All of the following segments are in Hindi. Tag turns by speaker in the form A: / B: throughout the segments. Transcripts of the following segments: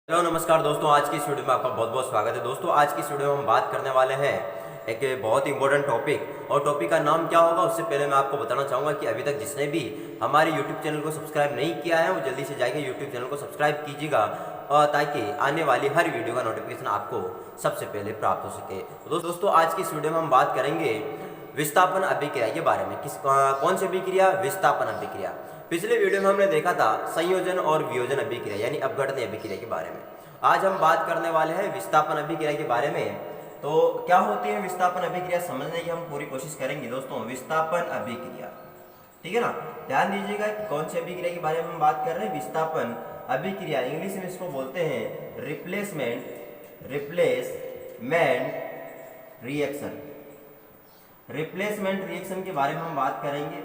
A: हेलो नमस्कार दोस्तों, आज की इस वीडियो में आपका बहुत बहुत स्वागत है। दोस्तों आज की इस वीडियो में हम बात करने वाले हैं एक बहुत ही इंपॉर्टेंट टॉपिक, और टॉपिक का नाम क्या होगा उससे पहले मैं आपको बताना चाहूँगा कि अभी तक जिसने भी हमारे यूट्यूब चैनल को सब्सक्राइब नहीं किया है वो जल्दी से जाके यूट्यूब चैनल को सब्सक्राइब कीजिएगा, ताकि आने वाली हर वीडियो का नोटिफिकेशन आपको सबसे पहले प्राप्त हो सके। तो दोस्तों आज की इस वीडियो में हम बात करेंगे विस्थापन अभिक्रिया के बारे में। कौन सी अभिक्रिया? विस्थापन अभिक्रिया। पिछले वीडियो में हमने देखा था संयोजन और वियोजन अभिक्रिया यानी अपघटन अभिक्रिया के बारे में। आज हम बात करने वाले हैं विस्थापन अभिक्रिया के बारे में। तो क्या होती है विस्थापन अभिक्रिया, समझने की हम पूरी कोशिश करेंगे दोस्तों। विस्थापन अभिक्रिया, ठीक है ना, ध्यान दीजिएगा कि कौन सी अभिक्रिया के बारे में हम बात कर रहे हैं। विस्थापन अभिक्रिया, इंग्लिश में इसको बोलते हैं रिप्लेसमेंट रिएक्शन। रिप्लेसमेंट रिएक्शन के बारे में हम बात करेंगे।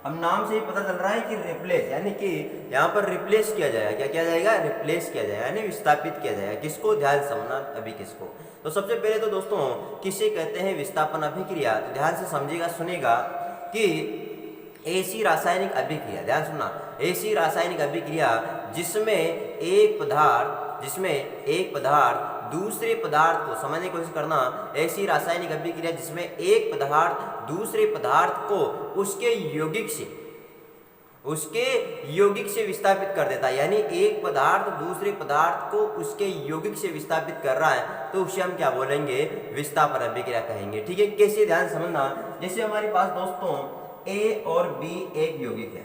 A: अब नाम से ही पता चल रहा है कि रिप्लेस, यानी कि यहाँ पर रिप्लेस किया जाएगा। क्या किया जाएगा? रिप्लेस किया जाएगा, यानी विस्थापित किया जाएगा। किसको? ध्यान समझना अभी किसको। तो सबसे पहले तो दोस्तों किसे कहते हैं विस्थापन अभिक्रिया, तो ध्यान से समझिएगा, सुनेगा कि ऐसी रासायनिक अभिक्रिया, ध्यान सुनना, ऐसी रासायनिक अभिक्रिया जिसमें एक पदार्थ दूसरे पदार्थ को, समझने की कोशिश करना, ऐसी रासायनिक अभिक्रिया जिसमें एक पदार्थ दूसरे पदार्थ को उसके यौगिक से विस्थापित कर देता है। यानी एक पदार्थ दूसरे पदार्थ को उसके यौगिक से विस्थापित कर रहा है, तो उसे हम क्या बोलेंगे? विस्थापन अभिक्रिया कहेंगे। ठीक है, कैसे? ध्यान समझना। जैसे हमारे पास दोस्तों ए और बी एक यौगिक है,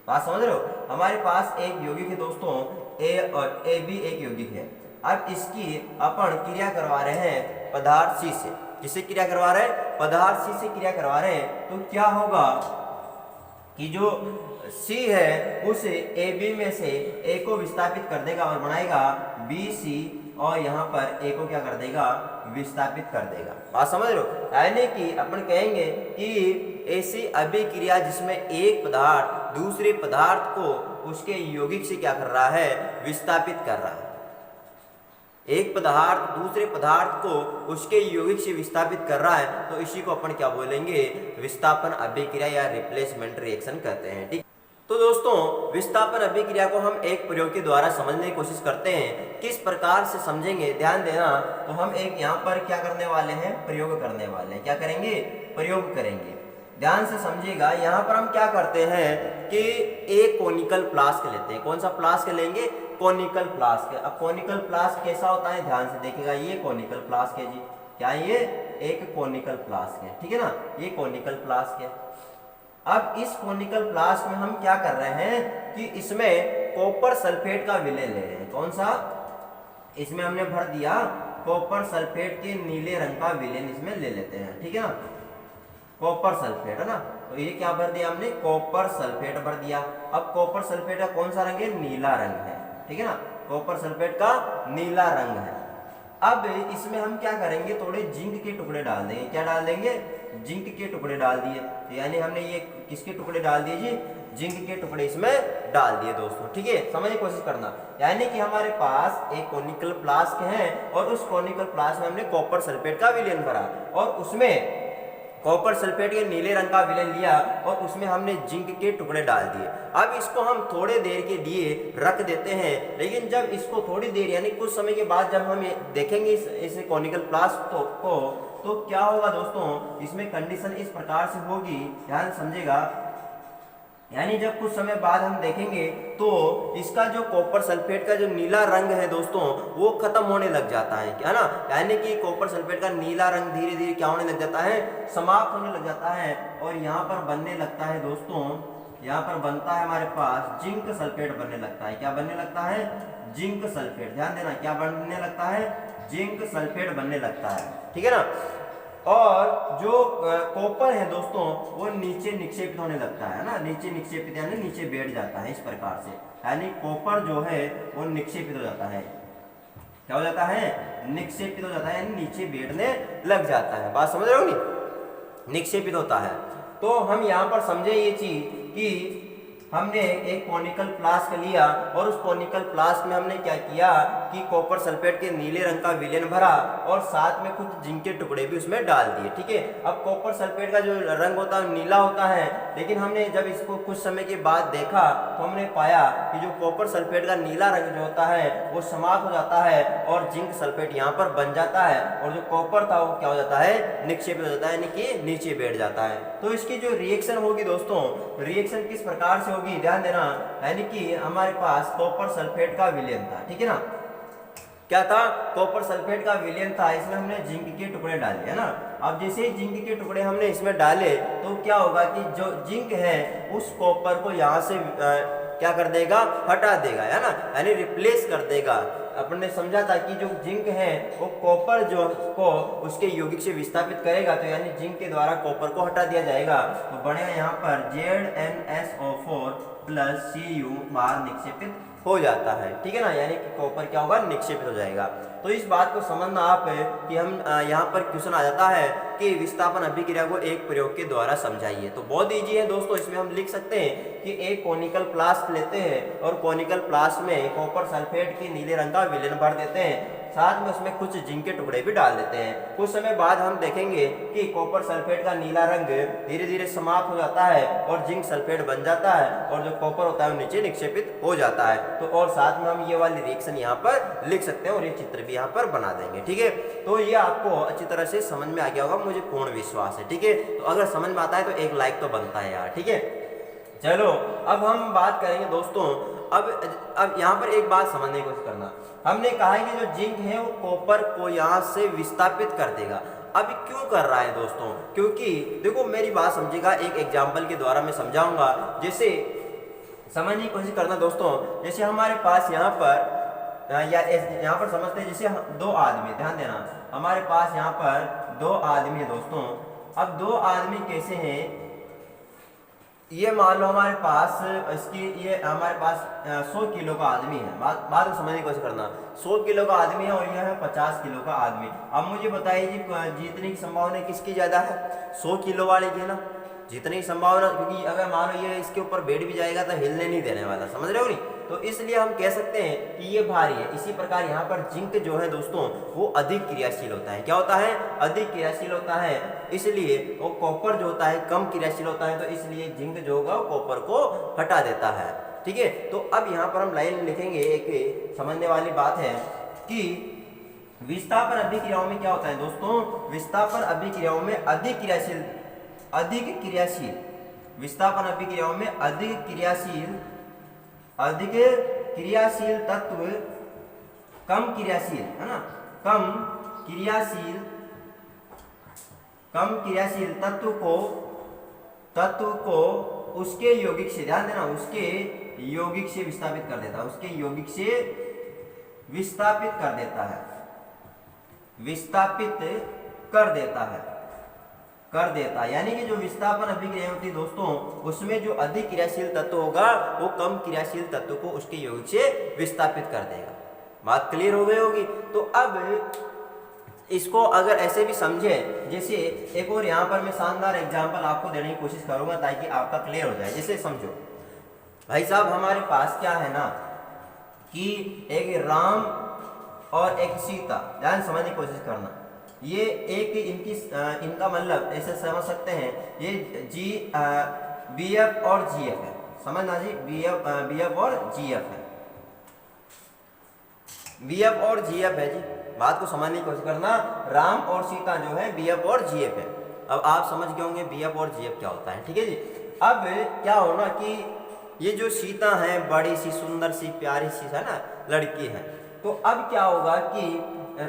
A: बात समझ रहे हो? हमारे पास एक यौगिक है दोस्तों, ए और ए बी एक यौगिक है। अब इसकी अपन क्रिया करवा रहे हैं पदार्थ सी से। किससे क्रिया करवा रहे हैं? पदार्थ सी से क्रिया करवा रहे हैं। तो क्या होगा कि जो सी है उस ए बी में से ए को विस्थापित कर देगा और बनाएगा बी सी, और यहाँ पर ए को क्या कर देगा? विस्थापित कर देगा। बात समझ रहे हो? यानी कि अपन कहेंगे कि ऐसी अभिक्रिया जिसमें एक पदार्थ दूसरे पदार्थ को उसके यौगिक से क्या कर रहा है? विस्थापित कर रहा है। एक पदार्थ दूसरे पदार्थ को उसके यौगिक से विस्थापित कर रहा है, तो इसी को अपन क्या बोलेंगे? विस्थापन अभिक्रिया या रिप्लेसमेंट रिएक्शन कहते हैं। ठीक, तो दोस्तों विस्थापन अभिक्रिया को हम एक प्रयोग के द्वारा समझने की कोशिश करते हैं। किस प्रकार से समझेंगे, ध्यान देना। तो हम एक यहाँ पर क्या करने वाले हैं? प्रयोग करने वाले हैं। क्या करेंगे? प्रयोग करेंगे। ध्यान से समझिएगा। यहाँ पर हम क्या करते हैं कि एक कोनिकल फ्लास्क लेते हैं। कौन सा फ्लास्क लेंगे? Conical flask. अब कोनिकल फ्लास्क कैसा होता है? ध्यान से देखिएगा, ये कोनिकल फ्लास्क है जी। क्या ये? एक कोनिकल फ्लास्क है, ठीक है ना, ये कोनिकल फ्लास्क है। अब इस कोनिकल फ्लास्क में हम क्या कर रहे हैं कि इसमें कॉपर सल्फेट का विलय ले रहे हैं। कौन सा? इसमें हमने भर दिया कॉपर सल्फेट के नीले रंग का विलयन इसमें ले लेते हैं, ठीक है ना, कॉपर सल्फेट है ना। तो ये क्या भर दिया हमने? कॉपर सल्फेट भर दिया। अब कॉपर सल्फेट का कौन सा रंग है? नीला रंग है, ठीक है ना, कॉपर सल्फेट का नीला रंग है। अब इसमें हम क्या करेंगे? थोड़े जिंक के टुकड़े डाल देंगे। क्या डाल देंगे? जिंक के टुकड़े डाल दिए। तो यानी हमने ये किसके टुकड़े डाल दिए जी? जिंक के टुकड़े इसमें डाल दिए दोस्तों। ठीक है, समझने की कोशिश करना। यानी कि हमारे पास एक कोनिकल फ्लास्क है और उस कोनिकल फ्लास्क में हमने कॉपर सल्फेट का विलयन भरा और उसमें कॉपर सल्फेट के नीले रंग का विलयन लिया और उसमें हमने जिंक के टुकड़े डाल दिए। अब इसको हम थोड़े देर के लिए रख देते हैं, लेकिन जब इसको थोड़ी देर यानी कुछ समय के बाद जब हम देखेंगे इस कोनिकल फ्लास्क को, तो क्या होगा दोस्तों? इसमें कंडीशन इस प्रकार से होगी, ध्यान समझेगा। यानी जब कुछ समय बाद हम देखेंगे तो इसका जो कॉपर सल्फेट का जो नीला रंग है दोस्तों वो खत्म होने लग जाता है, क्या ना, यानी कि कॉपर सल्फेट का नीला रंग धीरे धीरे क्या होने लग जाता है? समाप्त होने लग जाता है। और यहाँ पर बनने लगता है दोस्तों, यहाँ पर बनता है हमारे पास जिंक सल्फेट बनने लगता है। क्या बनने लगता है? Zinc sulphate. ध्यान देना, क्या बनने लगता है? जिंक सल्फेट बनने लगता है, ठीक है ना। और जो कॉपर है दोस्तों वो नीचे निक्षेपित होने लगता है ना, नीचे निक्षेपित यानी नीचे बैठ जाता है इस प्रकार से। यानी कॉपर जो है वो निक्षेपित हो जाता है। क्या हो जाता है? निक्षेपित हो जाता है, यानी नीचे बैठने लग जाता है। बात समझ रहे हो नहीं? निक्षेपित होता है। तो हम यहाँ पर समझे ये चीज कि हमने एक कॉनिकल फ्लास्क लिया और उस कॉनिकल फ्लास्क में हमने क्या किया कि कॉपर सल्फेट के नीले रंग का विलेन भरा और साथ में कुछ जिंक के टुकड़े भी उसमें डाल दिए। ठीक है, अब कॉपर सल्फेट का जो रंग होता है नीला होता है, लेकिन हमने जब इसको कुछ समय के बाद देखा तो हमने पाया कि जो कॉपर सल्फेट का नीला रंग जो होता है वो समाप्त हो जाता है और जिंक सल्फेट यहाँ पर बन जाता है और जो कॉपर था वो क्या हो जाता है, निक्षेपित हो जाता है, यानी कि नीचे बैठ जाता है। तो इसकी जो रिएक्शन होगी दोस्तों, रिएक्शन किस प्रकार से होगी ध्यान देना, यानी कि हमारे पास कॉपर सल्फेट का विलयन था, ठीक है ना, क्या था, कॉपर सल्फेट का विलयन था, इसमें हमने जिंक के टुकड़े डाले, है ना। अब जैसे ही जिंक के टुकड़े हमने इसमें डाले तो क्या होगा कि जो जिंक है उस कॉपर को यहाँ से क्या कर देगा, हटा देगा, है ना, यानी रिप्लेस कर देगा। अपन ने समझा था कि जो जिंक है वो कॉपर जो को उसके यौगिक से विस्थापित करेगा, तो यानी जिंक के द्वारा कॉपर को हटा दिया जाएगा। तो बढ़िया यहाँ पर ZnSO4 + Cu बाहर निक्षेपित हो जाता है, ठीक है ना, यानी कि कॉपर क्या होगा, निक्षेपित हो जाएगा। तो इस बात को समझना आप कि हम यहाँ पर क्वेश्चन आ जाता है कि विस्थापन अभिक्रिया को एक प्रयोग के द्वारा समझाइए। तो बहुत इजी है दोस्तों, इसमें हम लिख सकते हैं कि एक कॉनिकल फ्लास्क लेते हैं और कॉनिकल फ्लास्क में कॉपर सल्फेट के नीले रंग का विलेन भर देते हैं, साथ में उसमें कुछ जिंक के टुकड़े भी डाल देते हैं। कुछ समय बाद हम देखेंगे कि कॉपर सल्फेट का नीला रंग धीरे धीरे समाप्त हो जाता है और जिंक सल्फेट बन जाता है और जो कॉपर होता है वो नीचे निक्षेपित हो जाता है। तो और साथ में हम ये वाली रिएक्शन यहाँ पर लिख सकते हैं और ये चित्र भी यहाँ पर बना देंगे, ठीक है। तो ये आपको अच्छी तरह से समझ में आ गया होगा, मुझे पूर्ण विश्वास है, ठीक है। तो अगर समझ में आता है तो एक लाइक तो बनता है यार, ठीक है। चलो अब हम बात करेंगे दोस्तों, अब यहाँ पर एक बात समझने की कोशिश करना। हमने कहा है कि जो जिंक है वो कॉपर को यहाँ से विस्थापित कर देगा। अब क्यों कर रहा है दोस्तों, क्योंकि देखो मेरी बात समझेगा, एक एग्जाम्पल के द्वारा मैं समझाऊंगा। जैसे समझने की कोशिश करना दोस्तों, जैसे हमारे पास यहाँ पर या यहाँ पर समझते हैं, जैसे दो आदमी, ध्यान देना, हमारे पास यहाँ पर दो आदमी है दोस्तों। अब दो आदमी कैसे हैं, ये मान लो हमारे पास ये हमारे पास 100 किलो का आदमी है। बात को समझने की कोशिश करना, 100 किलो का आदमी है और यह है 50 किलो का आदमी। अब मुझे बताइए जी जीतने की संभावना किसकी ज्यादा है, 100 किलो वाले की है ना, जीतने की संभावना, क्योंकि अगर मान लो ये इसके ऊपर बैठ भी जाएगा तो हिलने नहीं देने वाला, समझ रहे हो नहीं। तो इसलिए हम कह सकते हैं कि ये भारी है। इसी प्रकार यहाँ पर जिंक जो है दोस्तों वो अधिक क्रियाशील होता है, क्या होता है, अधिक क्रियाशील होता है, इसलिए वो कॉपर जो होता है कम क्रियाशील होता है, तो इसलिए जिंक जो होगा वो कॉपर को हटा देता है, ठीक है। तो अब यहाँ पर हम लाइन लिखेंगे, एक समझने वाली बात है कि विस्थापन अभिक्रियाओं में क्या होता है दोस्तों, विस्थापन अभिक्रियाओं में अधिक क्रियाशील विस्थापन अभिक्रियाओं में अधिक क्रियाशील तत्व कम क्रियाशील, है ना, कम क्रियाशील तत्व को उसके यौगिक से, ध्यान देना, उसके यौगिक से विस्थापित कर देता है, उसके यौगिक से विस्थापित कर देता है, यानी कि जो विस्थापन अभिक्रिया होती है दोस्तों उसमें जो अधिक क्रियाशील तत्व होगा वो कम क्रियाशील तत्व को उसके यौगिक से विस्थापित कर देगा। बात क्लियर हो गई होगी। तो अब इसको अगर ऐसे भी समझे, जैसे एक और यहाँ पर मैं शानदार एग्जांपल आपको देने की कोशिश करूंगा ताकि आपका क्लियर हो जाए। जैसे समझो भाई साहब, हमारे पास क्या है ना कि एक राम और एक सीता, ध्यान समझने की कोशिश करना, ये एक इनका मतलब ऐसे समझ सकते हैं, ये BF और GF है, समझना जी, BF और GF है, BF और GF है जी। बात को समझने की कोशिश करना, राम और सीता जो है BF और GF है। अब आप समझ गए होंगे BF और GF क्या होता है, ठीक है जी। अब क्या होना कि ये जो सीता है बड़ी सी सुंदर सी प्यारी सी है ना लड़की है, तो अब क्या होगा कि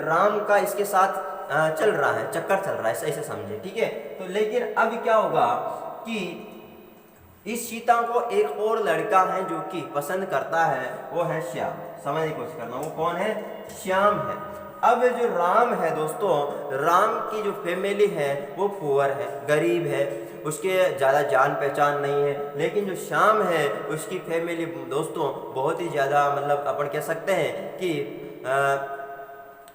A: राम का इसके साथ चल रहा है, चक्कर चल रहा है, ऐसे समझे, ठीक है। तो लेकिन अब क्या होगा कि इस सीता को एक और लड़का है जो कि पसंद करता है, वो है श्याम, समझने की कोशिश करना, वो कौन है, श्याम है। अब जो राम है दोस्तों, राम की जो फैमिली है वो पुअर है, गरीब है, उसके ज़्यादा जान पहचान नहीं है। लेकिन जो श्याम है उसकी फैमिली दोस्तों बहुत ही ज़्यादा, मतलब अपन कह सकते हैं कि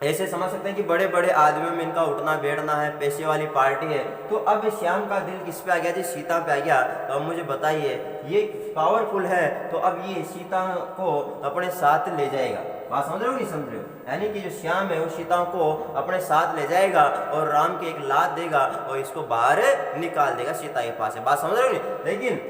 A: ऐसे समझ सकते हैं कि बड़े बड़े आदमियों में इनका उठना बैठना है, पैसे वाली पार्टी है। तो अब श्याम का दिल किस पे आ गया जी? सीता पे आ गया। तो अब मुझे बताइए, ये पावरफुल है तो अब ये सीता को अपने साथ ले जाएगा। बात समझ रहे हो नहीं समझ रहे हो? यानी कि जो श्याम है वो सीता को अपने साथ ले जाएगा और राम के एक लात देगा और इसको बाहर निकाल देगा सीता के पास है। बात समझ रहे हो नहीं? लेकिन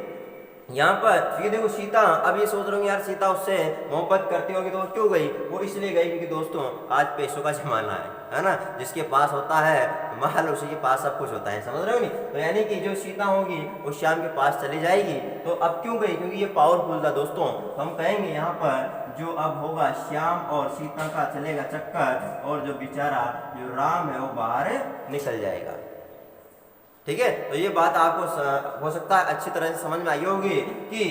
A: यहाँ पर ये देखो सीता, अब ये सोच रहे हो यार सीता उससे मोहब्बत करती होगी तो वो क्यों गई? वो इसलिए गई क्योंकि दोस्तों आज पैसों का जमाना है ना। जिसके पास होता है महल उसी के पास सब कुछ होता है। समझ रहे हो नहीं? तो यानी कि जो सीता होगी वो श्याम के पास चली जाएगी। तो अब क्यों गई? क्योंकि ये पावरफुल था दोस्तों। तो हम कहेंगे यहाँ पर जो अब होगा श्याम और सीता का चलेगा चक्कर और जो बेचारा जो राम है वो बाहर निकल जाएगा। ठीक है, तो ये बात आपको हो सकता है अच्छी तरह से समझ में आई होगी कि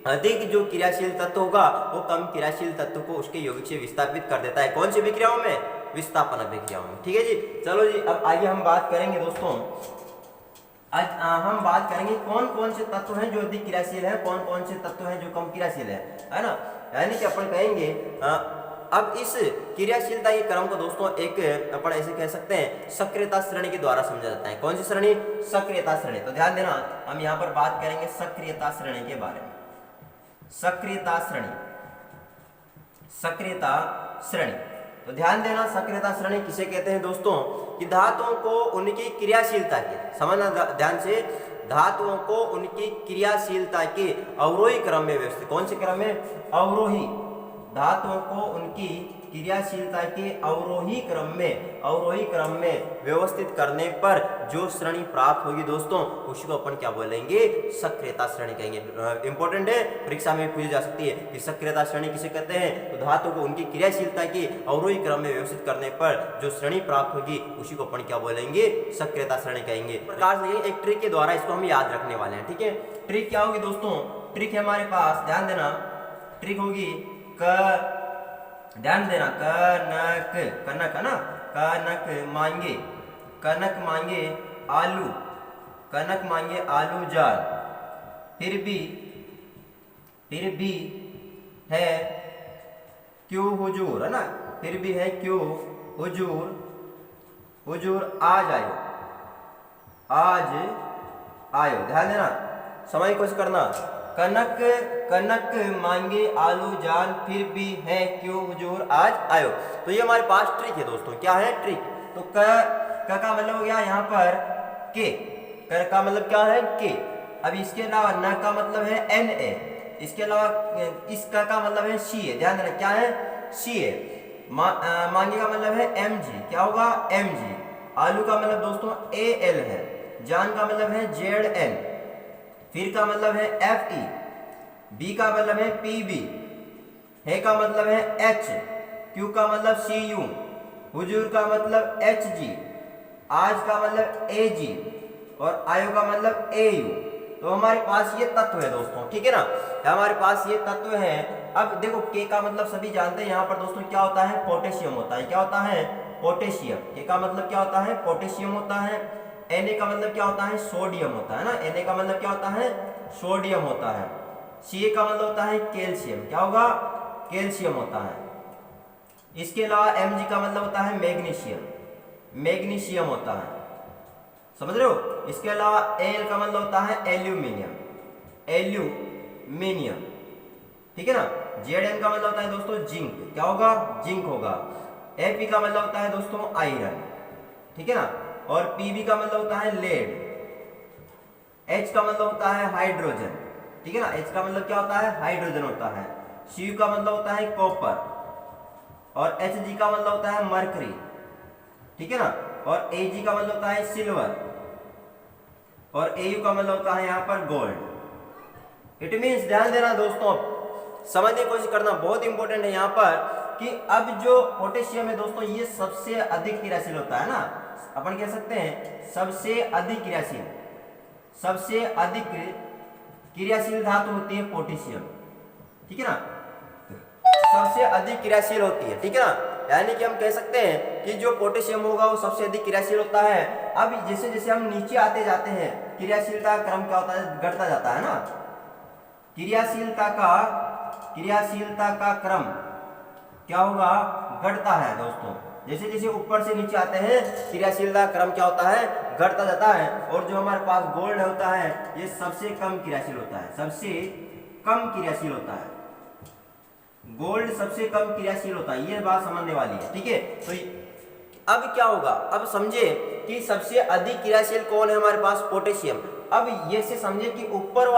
A: अधिक जो क्रियाशील तत्व होगा वो कम क्रियाशील तत्व को उसके यौगिक से विस्थापित कर देता है। कौन सी विक्रियाओं में? विस्थापन अभिक्रियाओं में। ठीक है जी, चलो जी अब आइए हम बात करेंगे दोस्तों। आज हम बात करेंगे कौन कौन से तत्व हैं जो अधिक क्रियाशील है, कौन कौन से तत्व हैं जो कम क्रियाशील है ना। यानी कि अपन कहेंगे अब इस क्रियाशीलता के क्रम को दोस्तों एक अपन ऐसे कह सकते हैं सक्रियता श्रेणी के द्वारा समझा जाता है। कौन सी श्रेणी? सक्रियता श्रेणी। तो ध्यान देना, हम यहाँ पर बात करेंगे सक्रियता श्रेणी के बारे में। सक्रियता श्रेणी, सक्रियता श्रेणी। तो ध्यान देना, सक्रियता श्रेणी किसे कहते हैं दोस्तों? कि धातुओं को उनकी क्रियाशीलता के, समझना ध्यान से, धातुओं को उनकी क्रियाशीलता के अवरोही क्रम में व्यवस्थित। कौन से क्रम में? अवरोही। धातुओं को उनकी क्रियाशीलता के अवरोही क्रम में व्यवस्थित करने पर जो श्रेणी प्राप्त होगी दोस्तों उसी को अपन क्या बोलेंगे? सक्रियता श्रेणी कहेंगे। इंपॉर्टेंट है, परीक्षा में पूछी जा सकती है कि सक्रियता श्रेणी किसे कहते हैं? तो धातु को उनकी क्रियाशीलता के अवरोही क्रम में व्यवस्थित करने पर जो श्रेणी प्राप्त होगी उसी को अपन क्या बोलेंगे? सक्रियता श्रेणी कहेंगे। प्रकार से एक ट्रिक के द्वारा इसको हम याद रखने वाले हैं। ठीक है, ट्रिक क्या होगी दोस्तों? ट्रिक है हमारे पास, ध्यान देना, ट्रिक होगी ध्यान देना, कनक, कनक है ना, कनक मांगे आलू, कनक मांगे आलू जाल, फिर भी है क्यों हुजूर, है ना, फिर भी है क्यों हुजूर आज आयो। ध्यान देना, समझ की कोशिश करना। कनक मांगे आलू जान, फिर भी है क्यों हुजूर आज आयो। तो ये हमारे पास ट्रिक है दोस्तों। क्या है? ट्रिक। तो क का मतलब हो गया यहाँ पर के, कर का मतलब क्या है? के। अब इसके अलावा न का मतलब है एन ए, इसके अलावा इस का मतलब है सी ए। ध्यान देना, क्या है? सी ए। मांगे का मतलब है एम जी, क्या होगा? एम जी। आलू का मतलब दोस्तों ए एल है, जान का मतलब है जेड एन, फिर का मतलब है एफ ई, बी का मतलब है पी बी, है का मतलब है एच, क्यू का मतलब सी यू, हुजूर का मतलब एच जी, आज का मतलब ए जी और आयो का मतलब ए यू। तो हमारे पास ये तत्व है दोस्तों। ठीक है ना, हमारे पास ये तत्व है। अब देखो के का मतलब सभी जानते हैं यहाँ पर दोस्तों क्या होता है? पोटेशियम होता है। क्या होता है? पोटेशियम। के का मतलब क्या होता है? पोटेशियम होता है। Na का मतलब क्या होता है? सोडियम होता है ना। Na का मतलब क्या होता है? सोडियम होता है। Ca का मतलब होता है कैल्शियम, क्या होगा? कैल्शियम होता है। इसके अलावा Mg का मतलब होता है मैग्नीशियम, मैग्नीशियम होता है, समझ रहे हो। इसके अलावा Al का मतलब होता है एल्यूमिनियम, एल्यूमिनियम, ठीक है ना। Zn का मतलब होता है दोस्तों जिंक, क्या होगा? जिंक होगा। Fe का मतलब होता है दोस्तों आयरन, ठीक है ना। और Pb का मतलब होता है लेड। H का मतलब होता है हाइड्रोजन, ठीक है ना। H का मतलब क्या होता है? हाइड्रोजन होता है। Cu का मतलब होता है कॉपर और Hg का मतलब होता है मरकरी, ठीक है ना। और Ag का मतलब होता है सिल्वर और Au का मतलब होता है यहाँ पर गोल्ड। इट मीन्स, ध्यान देना दोस्तों, समझने की कोशिश करना, बहुत इंपॉर्टेंट है यहाँ पर कि अब जो पोटेशियम है दोस्तों ये सबसे अधिक क्रियाशील होता है ना। अपन कह सकते हैं सबसे अधिक क्रियाशील, सबसे अधिक क्रियाशील धातु होती है पोटेशियम, ठीक है ना। सबसे अधिक क्रियाशील होती है, ठीक है ना। यानी कि हम कह सकते हैं कि जो पोटेशियम होगा वो सबसे अधिक क्रियाशील होता है। अब जैसे जैसे हम नीचे आते जाते हैं क्रियाशीलता का क्रम क्या होता है? घटता जाता है ना। क्रियाशीलता का क्रम क्या होगा? घटता है दोस्तों, जैसे जैसे ऊपर से नीचे आते हैं क्रियाशीलता क्रम क्या होता है, घटता जाता है। और जो हमारे पास गोल्ड होता है ये सबसे कम क्रियाशील होता है, सबसे कम क्रियाशील होता है, गोल्ड सबसे कम क्रियाशील होता है, ये बात समझने वाली है, ठीक है। तो अब क्या होगा, अब समझे कि सबसे अधिक क्रियाशील कौन है हमारे पास, पोटेशियम। अब ये से समझे कि ऊपर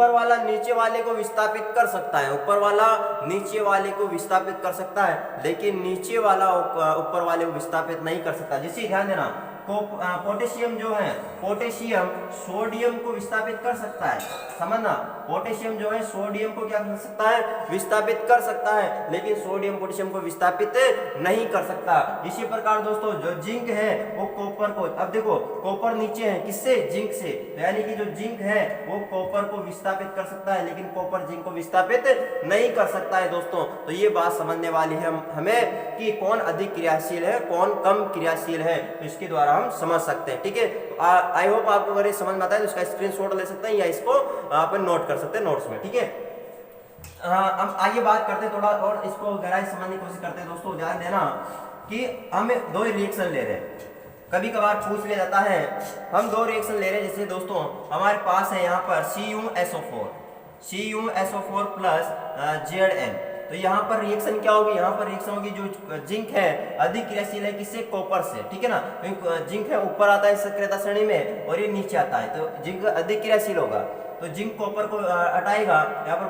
A: वाला नीचे वाले को विस्थापित कर सकता है, ऊपर वाला नीचे वाले को विस्थापित कर सकता है, लेकिन नीचे वाला ऊपर वाले को विस्थापित नहीं कर सकता। जिससे ध्यान देना, पोटेशियम जो है, पोटेशियम सोडियम को विस्थापित कर सकता है, समझना, पोटेशियम जो है सोडियम को क्या कर सकता है, विस्थापित कर सकता है, लेकिन सोडियम पोटेशियम को विस्थापित नहीं कर सकता। इसी प्रकार दोस्तों जो जिंक है वो कॉपर को, अब देखो कॉपर नीचे है किससे, जिंक से, यानी कि जो जिंक है वो कॉपर को विस्थापित कर सकता है, लेकिन कॉपर जिंक को विस्थापित नहीं कर सकता है दोस्तों। तो ये बात समझने वाली है हमें कि कौन अधिक क्रियाशील है, कौन कम क्रियाशील है, तो इसके द्वारा हम समझ सकते हैं, ठीक है। आई होप आपको अगर ये समझ में आता है तो इसका स्क्रीनशॉट ले सकते हैं या इसको आप नोट कर सकते हैं नोट्स में, ठीक है। अब आइए बात करते हैं थोड़ा और इसको गहराई समझने की कोशिश करते हैं दोस्तों। ध्यान देना कि हम दो रिएक्शन ले रहे हैं, कभी कभार पूछ लिया जाता है, हम दो रिएक्शन ले रहे हैं। जैसे दोस्तों हमारे पास है यहाँ पर CuSO4 प्लस Zn, तो यहाँ पर रिएक्शन क्या होगी, यहाँ पर रिएक्शन होगी जो जिंक है अधिक क्रियाशील है किससे, कॉपर से, ठीक है ना। जिंक है ऊपर आता है सक्रियता श्रेणी में और ये नीचे आता है, तो जिंक अधिक क्रियाशील होगा, तो जिंक कॉपर को हटाएगा, यहाँ पर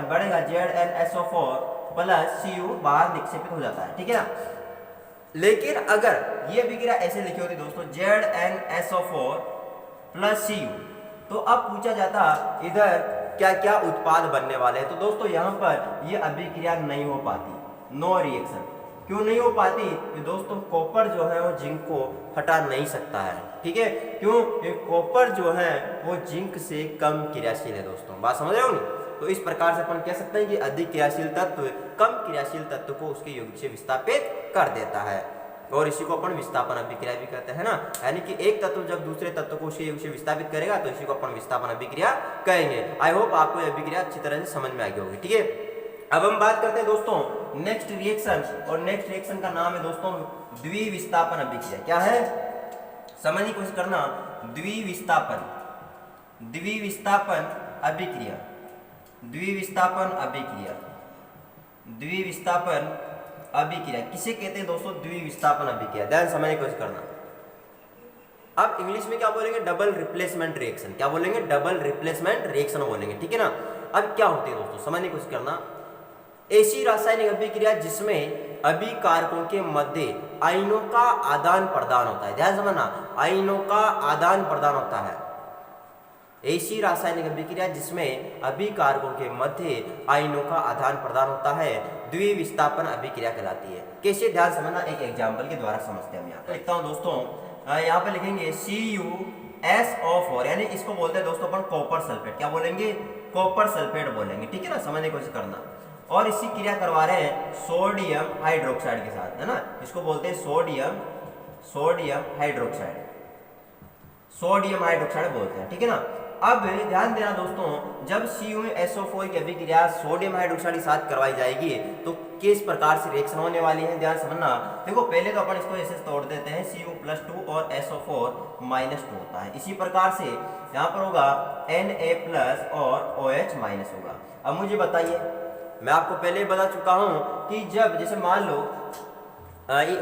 A: बढ़ेगा ZnSO4 प्लस Cu बाहर निक्षेपित हो जाता है, ठीक है ना। लेकिन अगर ये विक्रिया ऐसे लिखी होती दोस्तों ZnSO4 प्लस Cu, तो अब पूछा जाता इधर क्या क्या उत्पाद बनने वाले हैं, तो दोस्तों यहाँ पर ये अभिक्रिया नहीं हो पाती, नो रिएक्शन। क्यों नहीं हो पाती, कि दोस्तों कॉपर जो है वो जिंक को हटा नहीं सकता है, ठीक है। क्यों, कॉपर जो है वो जिंक से कम क्रियाशील है दोस्तों, बात समझ रहे हो नहीं। तो इस प्रकार से अपन कह सकते हैं कि अधिक क्रियाशील तत्व कम क्रियाशील तत्व को उसके यौगिक से विस्थापित कर देता है, और इसी को अपन विस्थापन अभिक्रिया भी कहते हैं ना। यानी कि एक तत्व जब दूसरे तत्व को उसके यौगिक से विस्थापित करेगा तो इसी को अपन विस्थापन अभिक्रिया कहेंगे। आई होप आपको यह अभिक्रिया अच्छी तरह से समझ में आ गई होगी, ठीक है। अब हम बात करते हैं दोस्तों नेक्स्ट रिएक्शन, और नेक्स्ट रिएक्शन का नाम है दोस्तों द्विविस्थापन अभिक्रिया। क्या है, समझने की कोशिश करना, द्विविस्थापन अभिक्रिया, द्विविस्थापन अभिक्रिया किसे कहते हैं दोस्तों, द्विविस्थापन अभिक्रिया। ध्यान समझने की कोशिश करना। अब इंग्लिश में क्या बोलेंगे, डबल रिप्लेसमेंट रिएक्शन, क्या बोलेंगे, डबल रिप्लेसमेंट रिएक्शन बोलेंगे, ठीक है ना। अब क्या होती है दोस्तों, समझने की कोशिश करना, ऐसी रासायनिक अभिक्रिया जिसमें अभिकारकों के मध्य आयनों का आदान प्रदान होता है। ध्यान समझना, आयनों का आदान प्रदान होता है। ऐसी रासायनिक अभिक्रिया जिसमें अभिकारकों के मध्य आयनों का आदान प्रदान होता है द्विविस्थापन अभिक्रिया कहलाती है। कैसे, ध्यान समझना, एक एग्जाम्पल के द्वारा समझते हैं। हम यहाँ पर लिखता हूँ दोस्तों, यहाँ पे लिखेंगे CuSO4, यानी इसको बोलते हैं दोस्तों अपन कॉपर सल्फेट। क्या बोलेंगे, कॉपर सल्फेट बोलेंगे, ठीक है ना, समझने की कोशिश करना। और इसी क्रिया करवा रहे हैं सोडियम हाइड्रोक्साइड के साथ, है ना, इसको बोलते हैं सोडियम हाइड्रोक्साइड बोलते हैं, ठीक है ना। अब ध्यान देना दोस्तों, जब CuSO4 की अभिक्रिया सोडियम हाइड्रोक्साइड के साथ करवाई जाएगी तो किस प्रकार से रिएक्शन होने वाली है, ध्यान समझना। देखो पहले तो अपन इसको ऐसे तोड़ देते हैं, Cu+2 और SO4-2 होता है। इसी प्रकार से यहाँ पर होगा Na+ और OH- होगा। अब मुझे बताइए, मैं आपको पहले ही बता चुका हूँ कि जब जैसे मान लो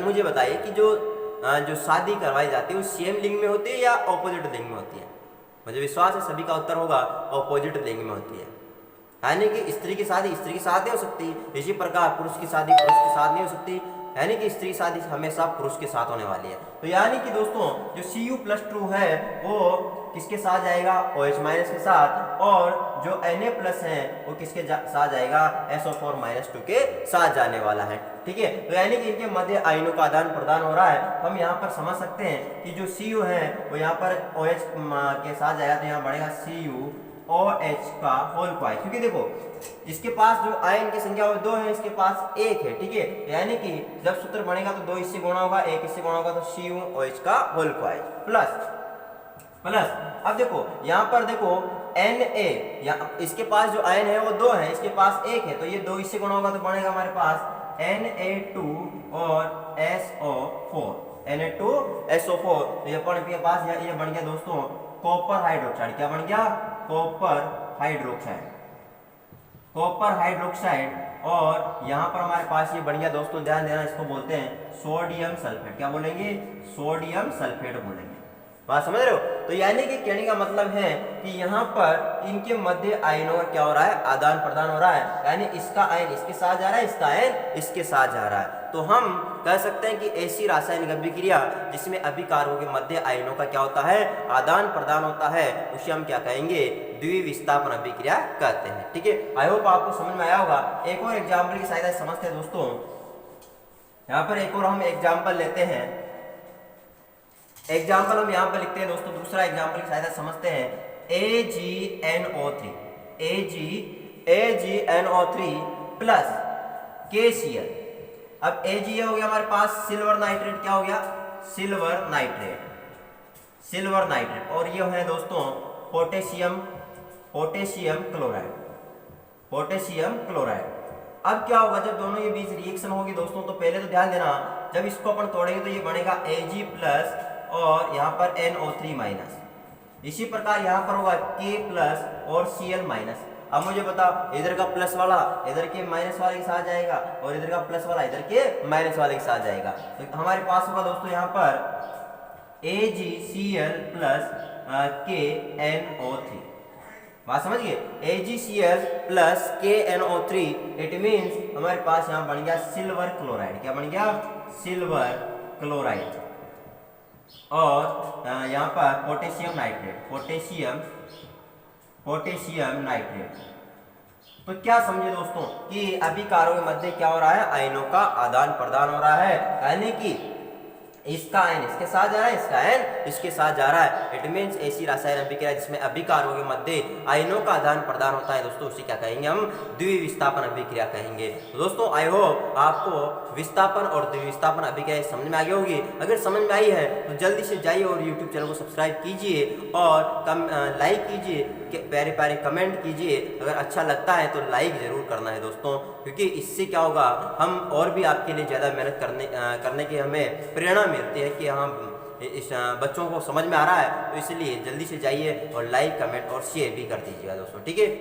A: मुझे बताइए कि जो शादी करवाई जाती है वो सेम लिंग में होती है या ऑपोजिट लिंग में होती है। मुझे विश्वास है सभी का उत्तर होगा ऑपोजिट लिंग में होती है, यानी कि स्त्री की शादी स्त्री के साथ नहीं हो सकती, इसी प्रकार पुरुष की शादी पुरुष के साथ नहीं हो सकती, यानी कि स्त्री शादी हमेशा पुरुष के साथ होने वाली है। तो यानी कि दोस्तों जो Cu+2 है वो किसके साथ जाएगा, OH- के साथ, और जो Na+ है वो किसके साथ जाएगा, SO4-2 के साथ जाने वाला है, ठीक है। तो यानी कि इनके मध्य आयनों का आदान प्रदान हो रहा है। हम यहाँ पर समझ सकते हैं कि जो Cu है वो यहाँ पर OH के साथ जाएगा, तो यहाँ बढ़ेगा CuOH का होल पाई, क्योंकि देखो इसके पास जो आयन की संख्या 2 है, इसके पास 1 है, ठीक है। यानी कि जब सूत्र बनेगा तो 2 इससे गुणा होगा, 1 इससे गुणा होगा, तो CuOH का होल पाई प्लस। अब देखो यहाँ पर देखो Na, इसके पास जो आयन है वो 2 है, इसके पास 1 है, तो ये 2 इससे गुणा होगा तो बनेगा हमारे पास Na2 और SO4, Na2SO4, तो ये अपन के पास ये बन गया दोस्तों कॉपर हाइड्रोक्साइड। क्या बन गया? Copper hydroxide, copper hydroxide. और यहाँ पर हमारे पास ये बन गया दोस्तों, ध्यान देना, इसको बोलते हैं सोडियम सल्फेट। क्या बोलेंगे? सोडियम सल्फेट बोलेंगे। बात समझ रहे हो? तो यानी कि कहने का मतलब है कि यहाँ पर इनके मध्य आयनों का क्या हो रहा है? आदान प्रदान हो रहा है। यानी इसका आयन इसके साथ जा रहा है, इसका आयन इसके साथ जा रहा है। तो हम कह सकते हैं कि ऐसी रासायनिक अभिक्रिया जिसमें अभिकारकों के मध्य आयनों का क्या होता है? आदान प्रदान होता है, उसे हम क्या कहेंगे? द्विविस्थापन अभिक्रिया कहते हैं। ठीक है, आई होप आपको समझ में आया होगा। एक और एग्जाम्पल की सहायता से समझते हैं दोस्तों। यहाँ पर एक और हम एग्जाम्पल लेते हैं। एग्जाम्पल हम यहाँ पर लिखते हैं दोस्तों, दूसरा एग्जाम्पल की सहायता समझते हैं। AgNO3, AgNO3 plus KCl। अब Ag हो गया हमारे पास सिल्वर नाइट्रेट। क्या हो गया? Silver nitrate, silver nitrate. और ये है दोस्तों potassium, potassium chloride, potassium chloride. अब क्या होगा जब दोनों ये बीच रिएक्शन होगी दोस्तों? तो पहले तो ध्यान देना, जब इसको अपन तोड़ेंगे तो ये बनेगा Ag प्लस और यहाँ पर NO3 माइनस। इसी प्रकार यहाँ पर होगा K प्लस और Cl माइनस। अब मुझे बताओ, इधर का प्लस वाला इधर के माइनस वाले के साथ जाएगा और इधर का प्लस वाला इधर के माइनस वाले के साथ जाएगा। तो हमारे पास होगा दोस्तों यहाँ पर AgCl प्लस KNO3। बात समझ गए? AgCl plus KNO3, it means हमारे पास यहाँ बन गया सिल्वर क्लोराइड। क्या बन गया? Silver chloride. और यहाँ पर पोटेशियम नाइट्रेट, पोटेशियम नाइट्रेट। तो क्या समझे दोस्तों कि अभिकारों के मध्य क्या हो रहा है? आयनों का आदान प्रदान हो रहा है। यानी कि इसका आयन इसके साथ जा रहा है, इसका आयन इसके साथ जा रहा है। इट मीन्स ऐसी रासायनिक अभिक्रिया जिसमें अभिकारकों के मध्य आयनों का आदान प्रदान होता है दोस्तों, उसे क्या कहेंगे? हम द्विविस्थापन अभिक्रिया कहेंगे। तो दोस्तों आई होप आपको विस्थापन और द्विविस्थापन अभिक्रिया समझ में आ गई होगी। अगर समझ में आई है तो जल्दी से जाइए और यूट्यूब चैनल को सब्सक्राइब कीजिए और लाइक कीजिए, प्यारे प्यारे कमेंट कीजिए। अगर अच्छा लगता है तो लाइक जरूर करना है दोस्तों, क्योंकि इससे क्या होगा, हम और भी आपके लिए ज़्यादा मेहनत करने की हमें प्रेरणा मिलती है कि हम इस बच्चों को समझ में आ रहा है। तो इसलिए जल्दी से जाइए और लाइक, कमेंट और शेयर भी कर दीजिएगा दोस्तों। ठीक है।